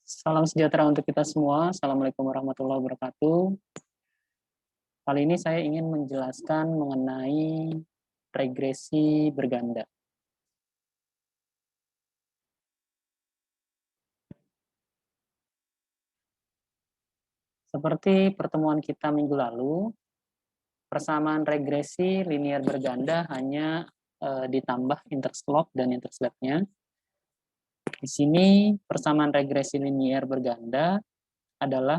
Salam sejahtera untuk kita semua. Assalamualaikum warahmatullahi wabarakatuh. Kali ini saya ingin menjelaskan mengenai regresi berganda. Seperti pertemuan kita minggu lalu, persamaan regresi linear berganda hanya ditambah interslope dan intercept-nya. Di sini persamaan regresi linear berganda adalah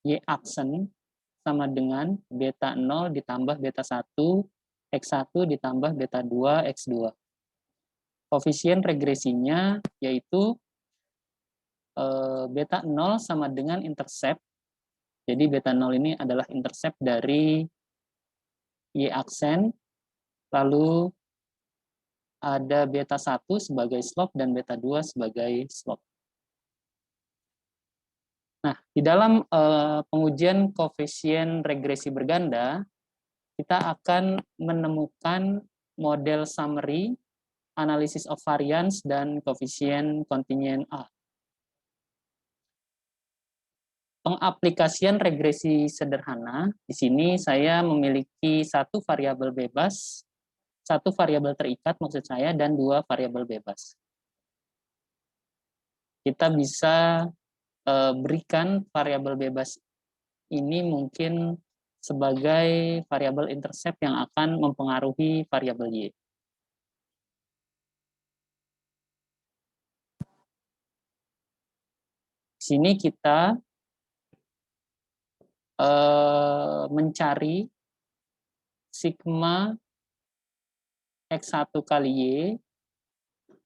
Y-aksen sama dengan beta 0 ditambah beta 1, X1 ditambah beta 2, X2. Koefisien regresinya yaitu beta 0 sama dengan intercept. Jadi beta 0 ini adalah intercept dari Y-aksen, lalu ada beta 1 sebagai slope dan beta 2 sebagai slope. Nah, di dalam pengujian koefisien regresi berganda, kita akan menemukan model summary, analysis of variance, dan koefisien kontinuen A. Pengaplikasian regresi sederhana, di sini saya memiliki satu variabel bebas, satu variabel terikat maksud saya, dan dua variabel bebas. Kita bisa berikan variabel bebas ini mungkin sebagai variabel intercept yang akan mempengaruhi variabel Y. Di sini kita mencari sigma X1 kali Y,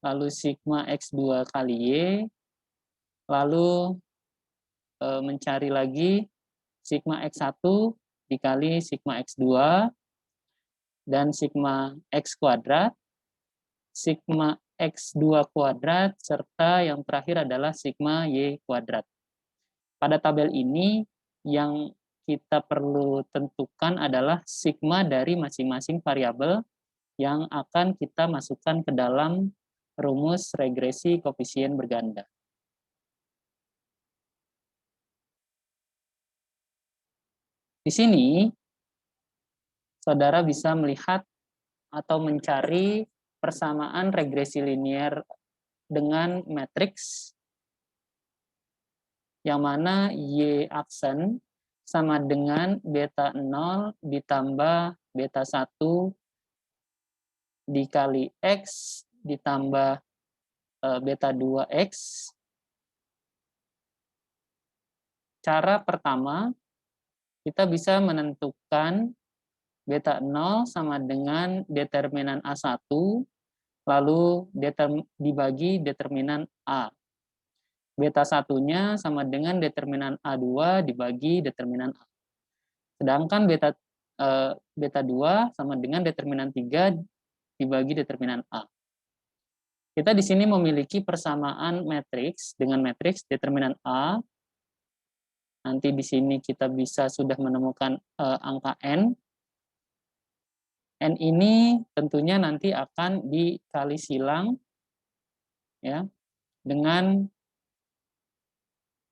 lalu sigma X2 kali Y, lalu mencari lagi sigma X1 dikali sigma X2, dan sigma X kuadrat, sigma X2 kuadrat, serta yang terakhir adalah sigma Y kuadrat. Pada tabel ini, yang kita perlu tentukan adalah sigma dari masing-masing variabel yang akan kita masukkan ke dalam rumus regresi koefisien berganda. Di sini, saudara bisa melihat atau mencari persamaan regresi linear dengan matriks yang mana Y-aksen sama dengan beta 0 ditambah beta 1 dikali X ditambah beta 2X. Cara pertama, kita bisa menentukan beta 0 sama dengan determinan A1, lalu dibagi determinan A. Beta 1-nya sama dengan determinan A2 dibagi determinan A. Sedangkan beta 2 sama dengan determinan 3 dibagi determinan A. Kita di sini memiliki persamaan matriks dengan matriks determinan A. Nanti di sini kita bisa sudah menemukan angka N. N ini tentunya nanti akan dikali silang ya dengan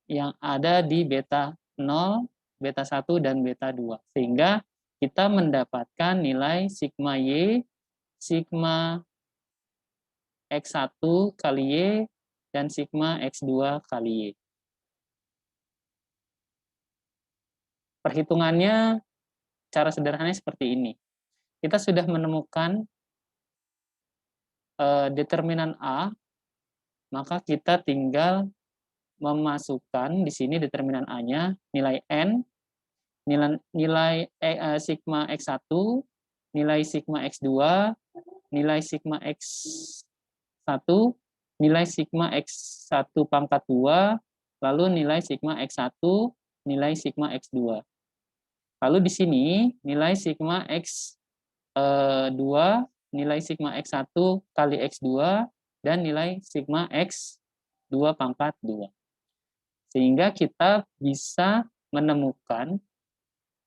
yang ada di beta 0, beta 1, dan beta 2. Sehingga kita mendapatkan nilai sigma Y, sigma X1 kali Y, dan sigma X2 kali Y. Perhitungannya cara sederhananya seperti ini. Kita sudah menemukan determinan A, maka kita tinggal memasukkan di sini determinan A-nya, nilai N, nilai sigma X1, nilai sigma X2, nilai sigma X1, nilai sigma X1 pangkat 2, lalu nilai sigma X1, nilai sigma X2. Lalu di sini nilai sigma X2, nilai sigma X1 kali X2, dan nilai sigma X2 pangkat 2. Sehingga kita bisa menemukan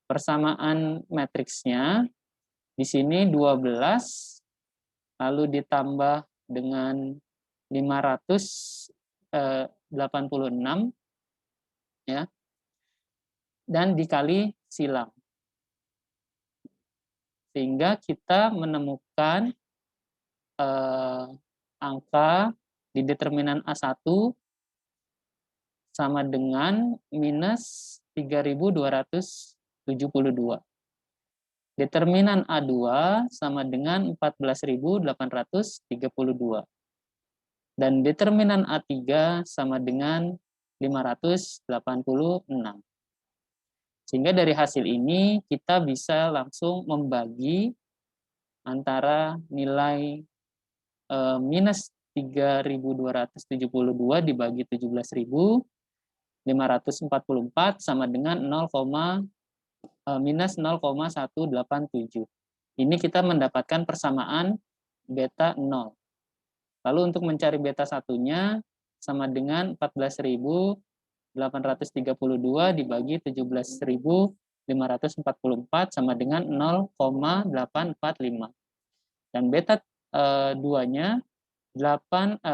persamaan matriksnya di sini 12, lalu ditambah dengan 586 ya, dan dikali silang. Sehingga kita menemukan angka di determinan A1 sama dengan minus 3.272. Determinan A2 sama dengan 14.832. Dan determinan A3 sama dengan 586. Sehingga dari hasil ini kita bisa langsung membagi antara nilai minus 3.272 dibagi 17.544 sama dengan minus 0,187. Ini kita mendapatkan persamaan beta 0. Lalu untuk mencari beta satunya sama dengan 14.832 dibagi 17.544 sama dengan 0,845. Dan beta 2-nya 586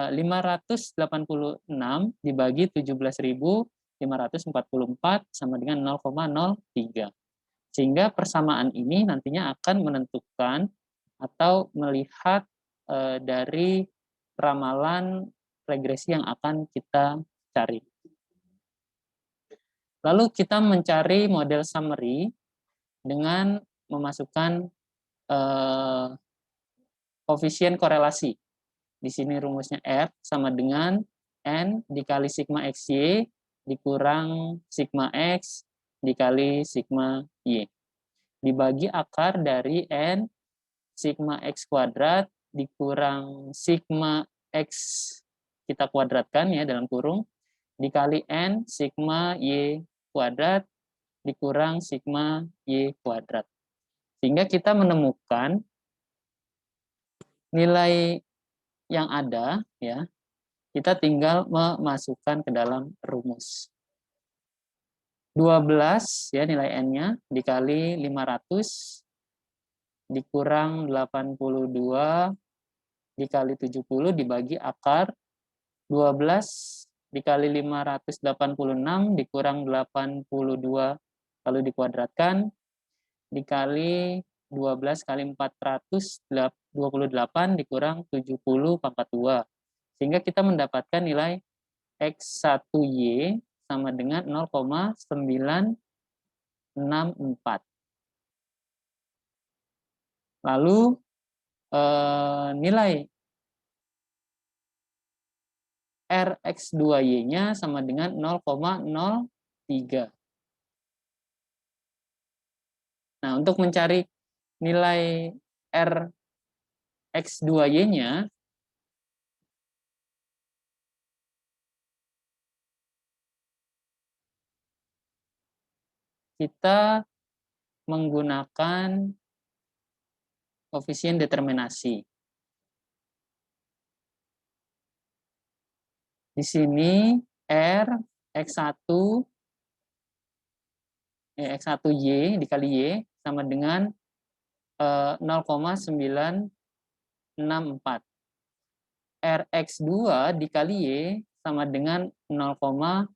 dibagi 17.544 sama dengan 0,03. Sehingga persamaan ini nantinya akan menentukan atau melihat dari ramalan regresi yang akan kita cari. Lalu kita mencari model summary dengan memasukkan koefisien korelasi. Di sini rumusnya R sama dengan N dikali sigma XY dikurang sigma X dikali sigma Y. Dibagi akar dari N sigma X kuadrat dikurang sigma X kita kuadratkan ya dalam kurung dikali N sigma Y kuadrat dikurang sigma Y kuadrat. Sehingga kita menemukan nilai yang ada ya, kita tinggal memasukkan ke dalam rumus. 12 ya nilai N-nya dikali 500 dikurang 82 dikali 70 dibagi akar 12 dikali 586 dikurang 82 lalu dikuadratkan dikali 12 kali 428 dikurang 70 pangkat 2. Sehingga kita mendapatkan nilai X1Y sama dengan 0,964. Lalu nilai Rx2Y-nya sama dengan 0,03. Nah, untuk mencari nilai Rx2Y-nya, kita menggunakan koefisien determinasi. Di sini R X1 X1Y dikali Y sama dengan 0,964. Rx2 dikali Y sama dengan 0,030.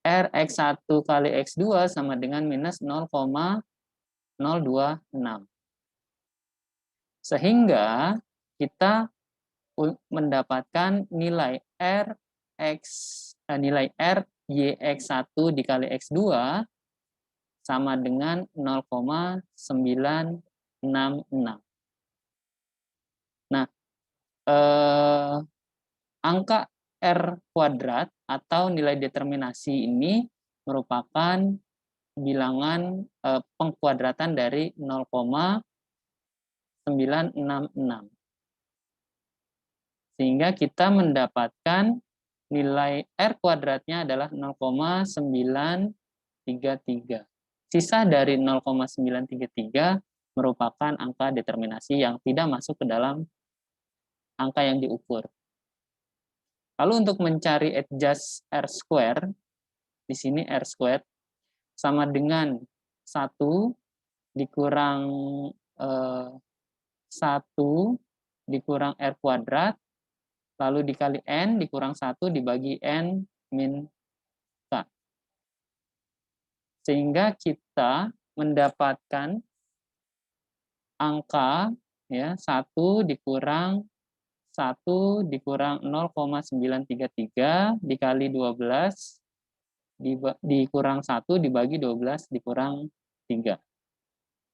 Rx1 kali X2 sama dengan minus 0,026. Sehingga kita mendapatkan nilai nilai RYX1 dikali X2 sama dengan 0,966. Nah, angka R kuadrat atau nilai determinasi ini merupakan bilangan pengkuadratan dari 0,966. Sehingga kita mendapatkan nilai R kuadratnya adalah 0,933. Sisa dari 0,933 merupakan angka determinasi yang tidak masuk ke dalam angka yang diukur. Lalu untuk mencari adjust R square, di sini R square sama dengan 1 dikurang 1 dikurang R kuadrat, lalu dikali N dikurang 1 dibagi N min K. Sehingga kita mendapatkan angka ya 1 dikurang 0,933 dikali 12 dikurang 1 dibagi 12 dikurang 3.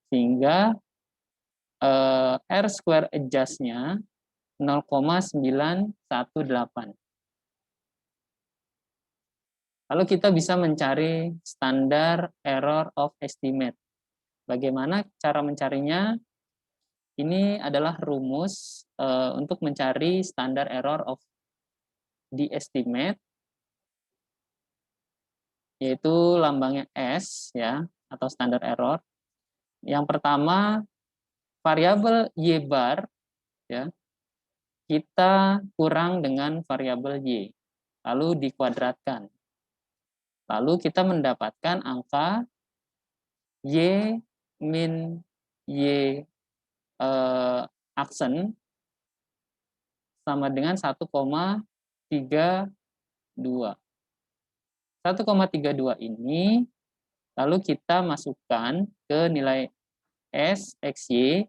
Sehingga R square adjust-nya 0,918. Lalu kita bisa mencari standar error of estimate. Bagaimana cara mencarinya? Ini adalah rumus untuk mencari standar error of the estimate, yaitu lambangnya S ya, atau standar error. Yang pertama, variabel Y bar ya, kita kurang dengan variabel Y, lalu dikuadratkan. Lalu kita mendapatkan angka Y min Y aksen sama dengan 1,32. 1,32 ini lalu kita masukkan ke nilai S XY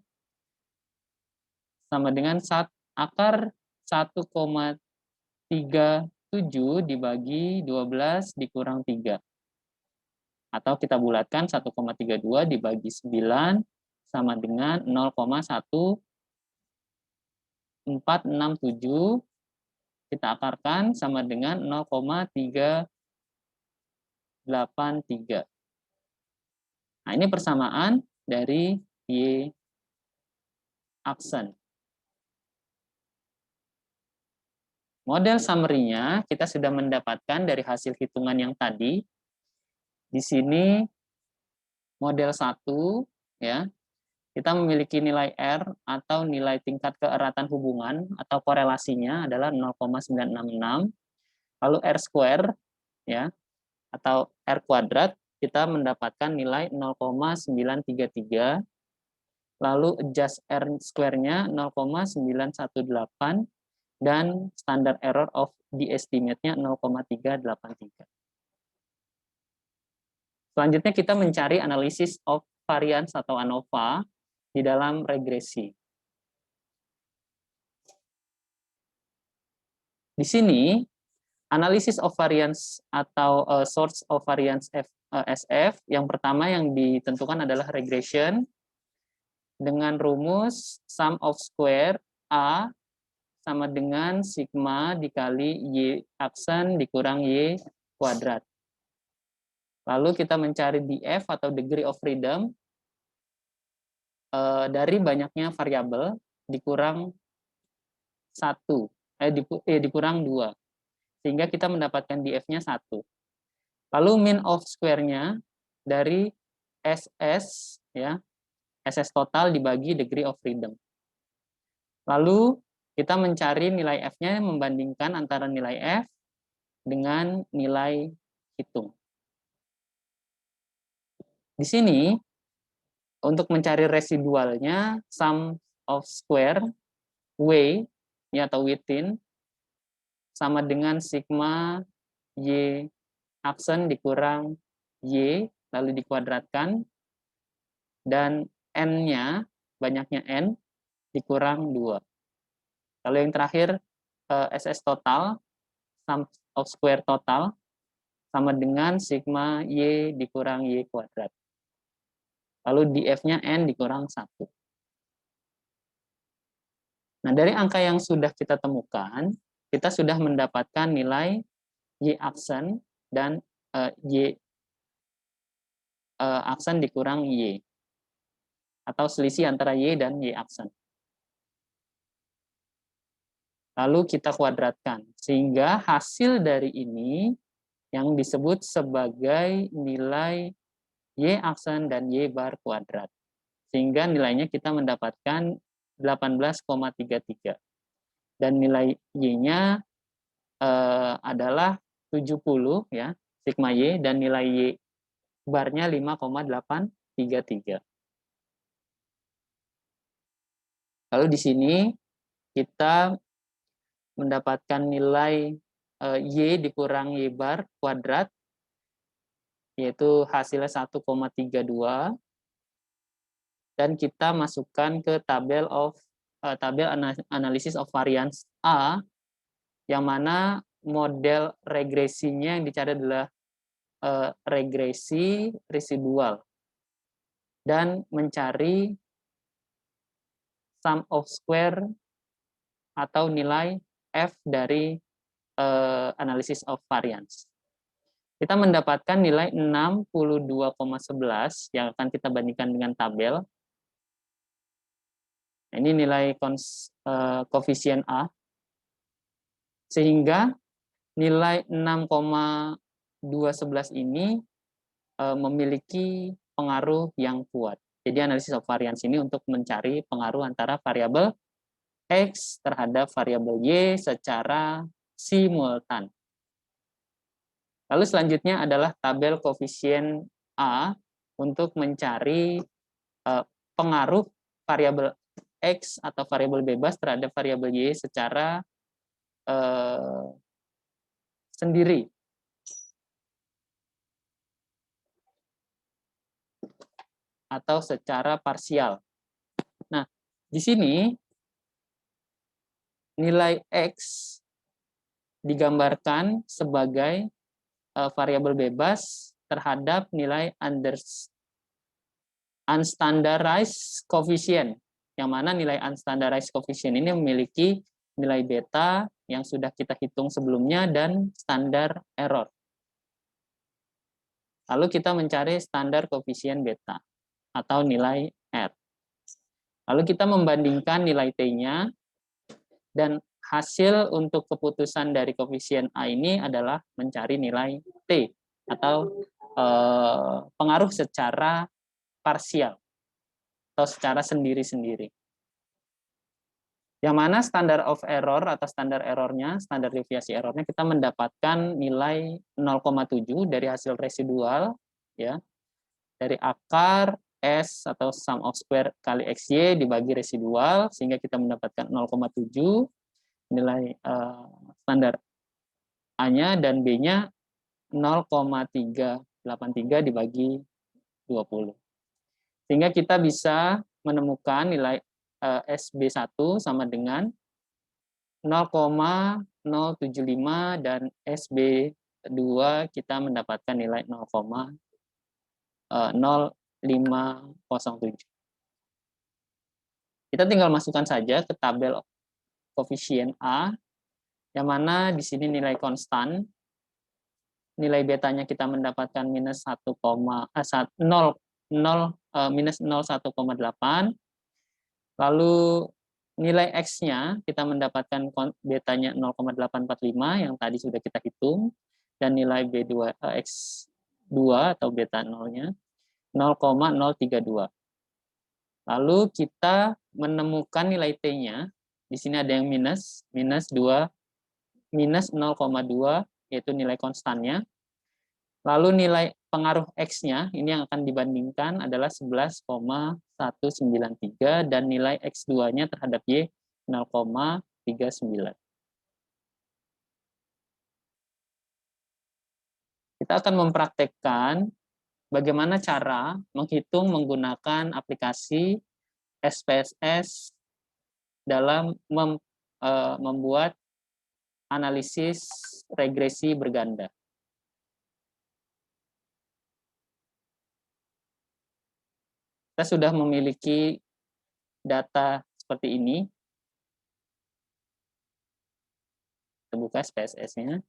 sama dengan akar 1,37 dibagi 12 dikurang 3. Atau kita bulatkan 1,32 dibagi 9 sama dengan 0,1467. Kita akarkan sama dengan 0,383. Nah, ini persamaan dari Y aksen. Model summary-nya kita sudah mendapatkan dari hasil hitungan yang tadi. Di sini model 1 ya. Kita memiliki nilai R atau nilai tingkat keeratan hubungan atau korelasinya adalah 0,966. Lalu R square ya atau R kuadrat kita mendapatkan nilai 0,933. Lalu adjust R square-nya 0,918 dan standard error of the estimate-nya 0,383. Selanjutnya kita mencari analisis of variance atau ANOVA di dalam regresi. Di sini analisis of variance atau source of variance SF yang pertama yang ditentukan adalah regression dengan rumus sum of square A sama dengan sigma dikali Y aksen dikurang Y kuadrat. Lalu kita mencari DF atau degree of freedom dari banyaknya variabel dikurang 1, dikurang 2. Sehingga kita mendapatkan DF-nya 1. Lalu mean of square-nya dari SS ya, SS total dibagi degree of freedom. Lalu kita mencari nilai F-nya membandingkan antara nilai F dengan nilai hitung. Di sini untuk mencari residualnya sum of square W ya, atau within sama dengan sigma Y aksen dikurang Y lalu dikuadratkan dan N-nya banyaknya N dikurang 2. Lalu yang terakhir SS total sum of square total sama dengan sigma Y dikurang Y kuadrat. Lalu DF-nya N dikurang 1. Nah, dari angka yang sudah kita temukan, kita sudah mendapatkan nilai Y aksen dan Y aksen dikurang Y. Atau selisih antara Y dan Y aksen. Lalu kita kuadratkan. Sehingga hasil dari ini yang disebut sebagai nilai Y aksen dan Y bar kuadrat. Sehingga nilainya kita mendapatkan 18,33. Dan nilai Y-nya adalah 70 ya, sigma Y, dan nilai Y barnya 5,833. Lalu di sini kita mendapatkan nilai Y dikurang Y bar kuadrat, yaitu hasilnya 1,32, dan kita masukkan ke tabel analysis of variance A, yang mana model regresinya yang dicari adalah regresi residual, dan mencari sum of square atau nilai F dari analysis of variance. Kita mendapatkan nilai 62,11 yang akan kita bandingkan dengan tabel. Ini nilai koefisien A. Sehingga nilai 6,211 ini memiliki pengaruh yang kuat. Jadi analisis of variance ini untuk mencari pengaruh antara variabel X terhadap variabel Y secara simultan. Lalu selanjutnya adalah tabel koefisien A untuk mencari pengaruh variabel X atau variabel bebas terhadap variabel Y secara sendiri. Atau secara parsial. Nah, di sini nilai X digambarkan sebagai variabel bebas terhadap nilai unstandardized coefficient, yang mana nilai unstandardized coefficient ini memiliki nilai beta yang sudah kita hitung sebelumnya dan standar error. Lalu kita mencari standar koefisien beta atau nilai R. Lalu kita membandingkan nilai T-nya, dan hasil untuk keputusan dari koefisien A ini adalah mencari nilai T atau pengaruh secara parsial atau secara sendiri-sendiri. Yang mana standar of error atau standar errornya, standar deviasi errornya, kita mendapatkan nilai 0,7 dari hasil residual, ya, dari akar S atau sum of square kali XY dibagi residual, sehingga kita mendapatkan 0,7 nilai standar A-nya, dan B-nya 0,383 dibagi 20. Sehingga kita bisa menemukan nilai SB1 sama dengan 0,075 dan SB2 kita mendapatkan nilai 0,0507. Kita tinggal masukkan saja ke tabel koefisien A, yang mana di sini nilai konstan. Nilai betanya kita mendapatkan minus 0,8. Lalu nilai X-nya kita mendapatkan betanya 0,845 yang tadi sudah kita hitung, dan nilai B2 X2 atau beta 0-nya 0,032. Lalu kita menemukan nilai T-nya, di sini ada yang minus 0,2, yaitu nilai konstannya. Lalu nilai pengaruh X-nya, ini yang akan dibandingkan adalah 11,193, dan nilai X2-nya terhadap Y 0,39. Kita akan mempraktekkan bagaimana cara menghitung menggunakan aplikasi SPSS dalam membuat analisis regresi berganda. Kita sudah memiliki data seperti ini. Kita buka SPSS-nya.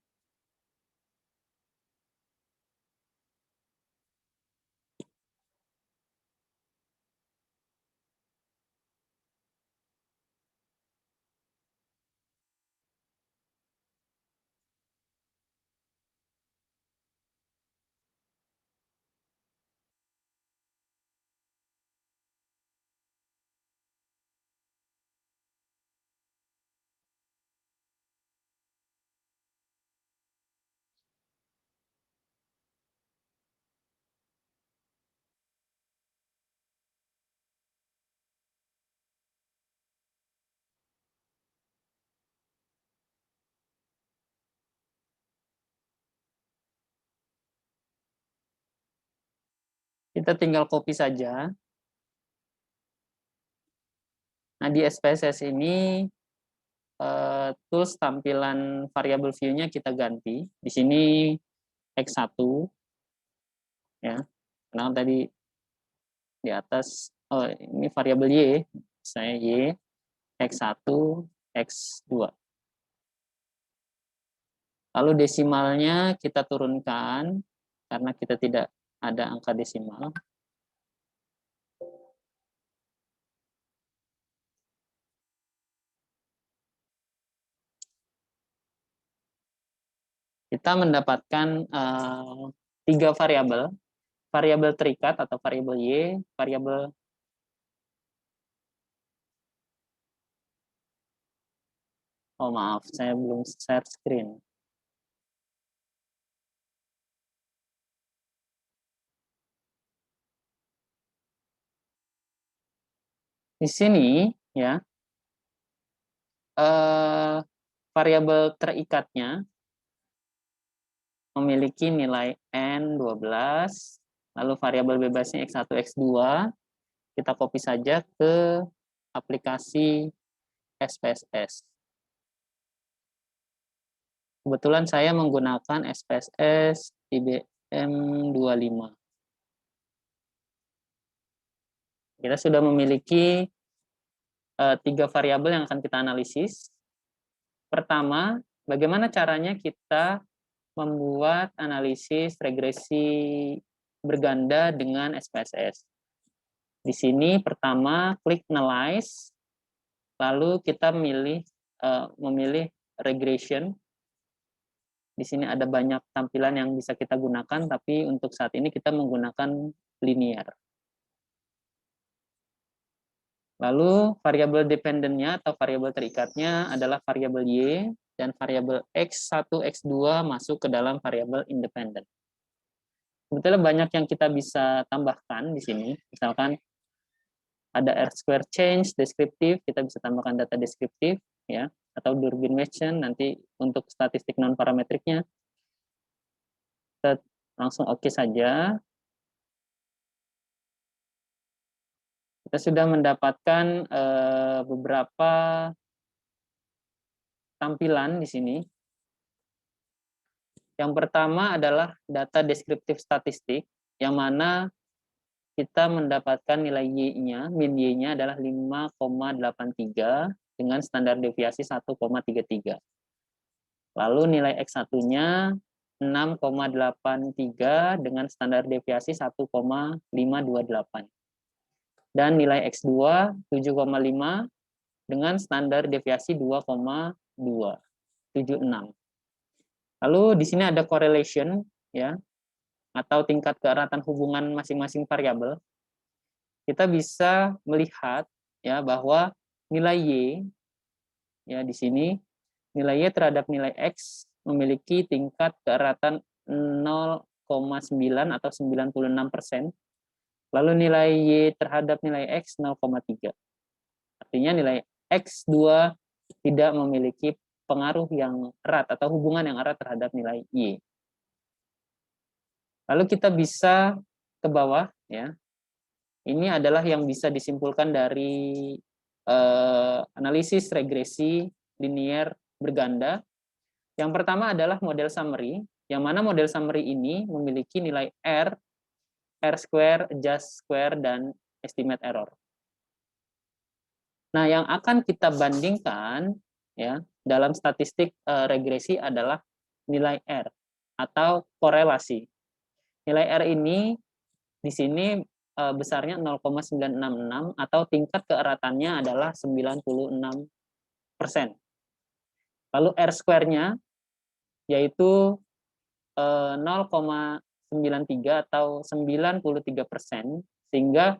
Kita tinggal copy saja. Nah, di SPSS ini tools tampilan variable view-nya kita ganti. Di sini X1 ya. Karena tadi di atas ini variabel Y, saya Y, X1, X2. Lalu desimalnya kita turunkan karena kita tidak ada angka desimal. Kita mendapatkan 3 variabel, variabel terikat atau variabel Y, variabel maaf, saya belum share screen. Di sini ya variabel terikatnya memiliki nilai N12, lalu variabel bebasnya X1, X2, kita copy saja ke aplikasi SPSS. Kebetulan saya menggunakan SPSS IBM 25. Kita sudah memiliki 3 variabel yang akan kita analisis. Pertama, bagaimana caranya kita membuat analisis regresi berganda dengan SPSS. Di sini pertama klik analyze, lalu kita memilih regression. Di sini ada banyak tampilan yang bisa kita gunakan, tapi untuk saat ini kita menggunakan linear. Lalu variabel dependentnya atau variabel terikatnya adalah variabel Y, dan variabel X1, X2 masuk ke dalam variabel independen. Sebetulnya banyak yang kita bisa tambahkan di sini. Misalkan ada R-square change deskriptif, kita bisa tambahkan data deskriptif, ya, atau Durbin Weights nanti untuk statistik non parametriknya. Kita langsung oke saja. Kita sudah mendapatkan beberapa tampilan di sini. Yang pertama adalah data deskriptif statistik, yang mana kita mendapatkan nilai Y-nya, min Y-nya adalah 5,83 dengan standar deviasi 1,33. Lalu nilai X1-nya 6,83 dengan standar deviasi 1,528. Dan nilai X2 7,5 dengan standar deviasi 2,276. Lalu di sini ada correlation ya, atau tingkat keeratan hubungan masing-masing variabel. Kita bisa melihat ya bahwa nilai Y ya di sini nilai Y terhadap nilai X memiliki tingkat keeratan 0,9 atau 96%. Lalu nilai Y terhadap nilai X 0,3. Artinya nilai X2 tidak memiliki pengaruh yang erat atau hubungan yang erat terhadap nilai Y. Lalu kita bisa ke bawah ya. Ini adalah yang bisa disimpulkan dari analisis regresi linear berganda. Yang pertama adalah model summary, yang mana model summary ini memiliki nilai R, R-square, adjust square, dan estimate error. Nah, yang akan kita bandingkan ya dalam statistik regresi adalah nilai R atau korelasi. Nilai R ini di sini besarnya 0,966 atau tingkat keeratannya adalah 96%. Lalu R square-nya yaitu 0,93 atau 93%, sehingga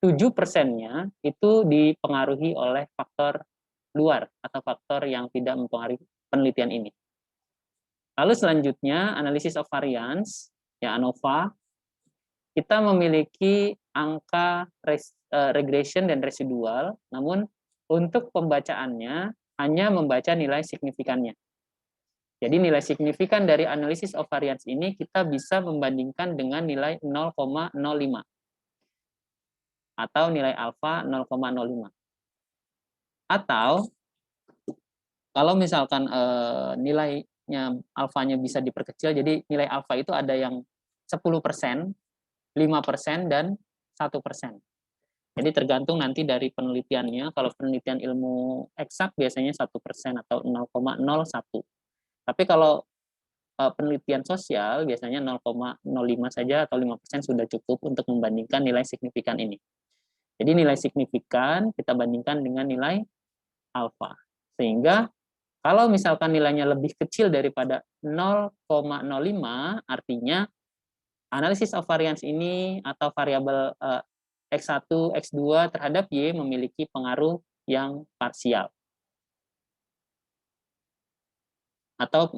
7%-nya itu dipengaruhi oleh faktor luar atau faktor yang tidak mempengaruhi penelitian ini. Lalu selanjutnya analisis of variance, ya ANOVA, kita memiliki angka regression dan residual, namun untuk pembacaannya hanya membaca nilai signifikannya. Jadi nilai signifikan dari analisis of variance ini kita bisa membandingkan dengan nilai 0,05 atau nilai alfa 0,05. Atau kalau misalkan nilainya alfanya bisa diperkecil, jadi nilai alfa itu ada yang 10%, 5%, dan 1%. Jadi tergantung nanti dari penelitiannya. Kalau penelitian ilmu eksak biasanya 1% atau 0,01. Tapi kalau penelitian sosial biasanya 0,05 saja atau 5% sudah cukup untuk membandingkan nilai signifikan ini. Jadi nilai signifikan kita bandingkan dengan nilai alfa. Sehingga kalau misalkan nilainya lebih kecil daripada 0,05, artinya analisis of variance ini atau variabel X1, X2 terhadap Y memiliki pengaruh yang parsial. Atau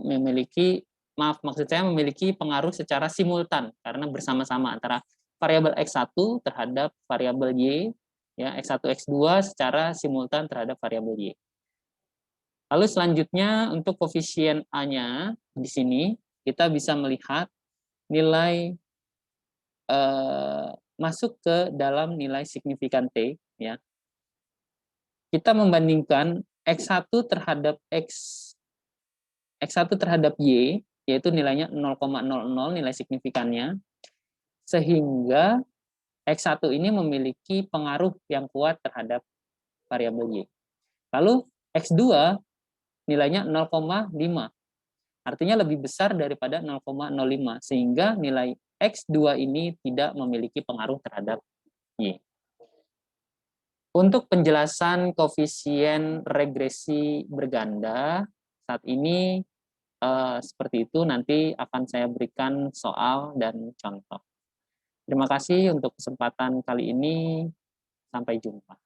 maksud saya memiliki pengaruh secara simultan, karena bersama-sama antara variabel X1 terhadap variabel Y, ya, X1, X2 secara simultan terhadap variabel Y. Lalu selanjutnya untuk koefisien A-nya di sini kita bisa melihat nilai masuk ke dalam nilai signifikan T, ya. Kita membandingkan X1 terhadap X1 terhadap Y, yaitu nilainya 0,00 nilai signifikannya, sehingga X1 ini memiliki pengaruh yang kuat terhadap variabel Y. Lalu X2 nilainya 0,5, artinya lebih besar daripada 0,05, sehingga nilai X2 ini tidak memiliki pengaruh terhadap Y. Untuk penjelasan koefisien regresi berganda, saat ini seperti itu, nanti akan saya berikan soal dan contoh. Terima kasih untuk kesempatan kali ini. Sampai jumpa.